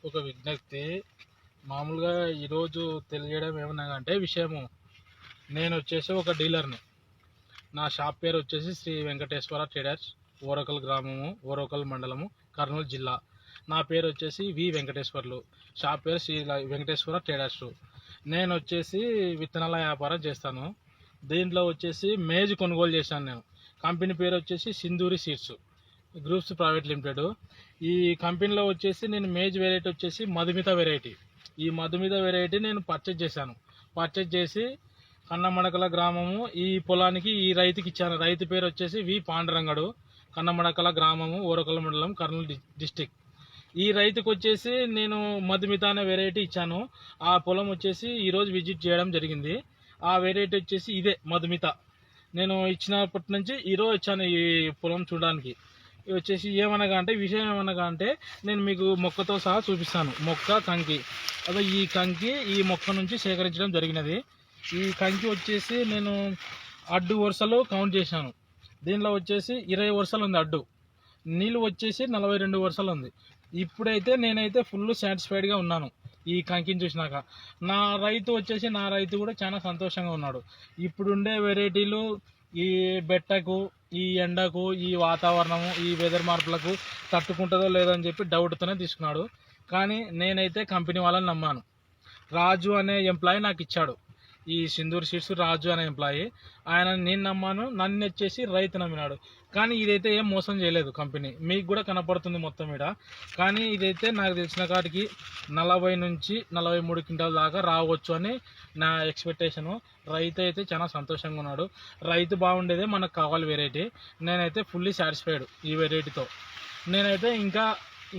ఒక విజ్ఞప్తి మామూలుగా ఈరోజు తెలియజేయడం ఏమన్నా అంటే విషయము, నేను వచ్చేసి ఒక డీలర్ని. నా షాప్ పేరు వచ్చేసి శ్రీ వెంకటేశ్వర ట్రేడర్స్, ఓరకల్ గ్రామము, ఓరకల్ మండలము, కర్నూలు జిల్లా. నా పేరు వచ్చేసి వి వెంకటేశ్వర్లు. షాప్ పేరు శ్రీ వెంకటేశ్వర ట్రేడర్స్. నేను వచ్చేసి విత్తనాల వ్యాపారం చేస్తాను. దీంట్లో వచ్చేసి మేజ్ కొనుగోలు చేశాను నేను. కంపెనీ పేరు వచ్చేసి Sindhuri seeds groups private limited. ఈ కంపెనీలో వచ్చేసి నేను మేజ్ వెరైటీ వచ్చేసి మధుమిత వెరైటీ. ఈ మధుమిత వెరైటీ నేను పర్చేజ్ చేశాను. పర్చేజ్ చేసి కన్నమడకల గ్రామము ఈ పొలానికి ఈ రైతుకి ఇచ్చాను. రైతు పేరు వచ్చేసి వి పాండురంగడు, కన్నమడకల గ్రామము, ఓరకల మండలం, కర్నూలు డిస్టిక్. ఈ రైతుకు వచ్చేసి నేను మధుమిత అనే వెరైటీ ఇచ్చాను. ఆ పొలం వచ్చేసి ఈరోజు విజిట్ చేయడం జరిగింది. ఆ వెరైటీ వచ్చేసి ఇదే మధుమిత. నేను ఇచ్చినప్పటి నుంచి ఈరోజు వచ్చాను ఈ పొలం చూడడానికి. వచ్చేసి ఏమనగా అంటే విషయం ఏమనగా అంటే నేను మీకు మొక్కతో సహా చూపిస్తాను. మొక్క కంకి, అదే ఈ కంకి ఈ మొక్క నుంచి సేకరించడం జరిగినది. ఈ కంకి వచ్చేసి నేను అడ్డు వరుసలో కౌంట్ చేశాను. దీనిలో వచ్చేసి 20 వరుసలు ఉంది అడ్డు. నీళ్ళు వచ్చేసి 42 వరుసలు ఉంది. ఇప్పుడైతే నేనైతే ఫుల్ సాటిస్ఫైడ్గా ఉన్నాను ఈ కంకిని చూసినాక. నా రైతు కూడా చాలా సంతోషంగా ఉన్నాడు. ఇప్పుడుండే వెరైటీలు ఈ బెట్టకు, ఈ ఎండకు, ఈ వాతావరణము, ఈ వెదర్ మార్పులకు తట్టుకుంటుందో లేదో అని చెప్పి డౌట్తోనే తీసుకున్నాడు. కానీ నేనైతే కంపెనీ వాళ్ళని నమ్మాను. రాజు అనే ఎంప్లాయీ నాకు ఇచ్చాడు. ఈ సింధూర్ సీడ్స్ రాజు అనే ఎంప్లాయీ, ఆయన నేను నమ్మాను. నన్ను వచ్చేసి రైతు నమ్మినాడు. కానీ ఇదైతే ఏం మోసం చేయలేదు కంపెనీ. మీకు కూడా కనపడుతుంది మొత్తం ఇక్కడ. కానీ ఇదైతే నాకు తెలిసిన కాటికి 40 నుంచి 43 క్వింటాల దాకా రావచ్చు అని నా ఎక్స్పెక్టేషను. రైతు అయితే చాలా సంతోషంగా ఉన్నాడు. రైతు బాగుండేదే మనకు కావాలి వెరైటీ. నేనైతే ఫుల్లీ సాటిస్ఫైడ్ ఈ వెరైటీతో. నేనైతే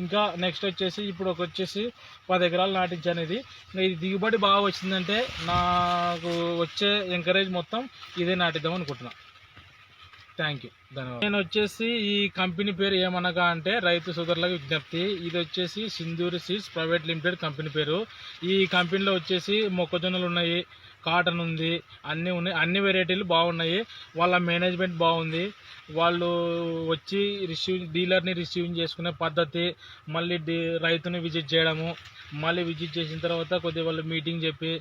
ఇంకా నెక్స్ట్ వచ్చేసి ఇప్పుడు వచ్చేసి 10 ఎకరాలు నాటించాను. ఇది దిగుబడి బాగా వచ్చిందంటే నాకు వచ్చే ఎంకరేజ్ మొత్తం ఇదే నాటిద్దాం అనుకుంటున్నా. థ్యాంక్ యూ, ధన్యవాదాలు. నేను వచ్చేసి ఈ కంపెనీ పేరు ఏమనగా అంటే రైతు సోదరులకు విజ్ఞప్తి. ఇది వచ్చేసి Sindhuri seeds private limited company పేరు. ఈ కంపెనీలో వచ్చేసి మొక్కజొన్నలు ఉన్నాయి, కాటన్ ఉంది, అన్నీ ఉన్నాయి. అన్ని వెరైటీలు బాగున్నాయి. వాళ్ళ మేనేజ్మెంట్ బాగుంది. వాళ్ళు వచ్చి డీలర్ని రిసీవింగ్ చేసుకునే పద్ధతి, మళ్ళీ రైతుని విజిట్ చేయడము, మళ్ళీ విజిట్ చేసిన తర్వాత కొద్దిగా వాళ్ళు మీటింగ్ చెప్పి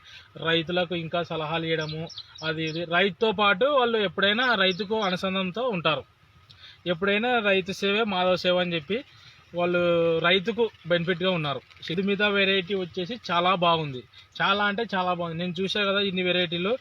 రైతులకు ఇంకా సలహాలు ఇవ్వడము, అది ఇది. రైతుతో పాటు వాళ్ళు ఎప్పుడైనా రైతుకు అనుసంధానంతో ఉంటారు. ఎప్పుడైనా రైతు సేవే మాధవ సేవ అని చెప్పి వాళ్ళు రైతుకు బెనిఫిట్గా ఉన్నారు. ఇది మీద వెరైటీ వచ్చేసి చాలా బాగుంది. చాలా అంటే చాలా బాగుంది. నేను చూసా కదా ఇన్ని వెరైటీలు.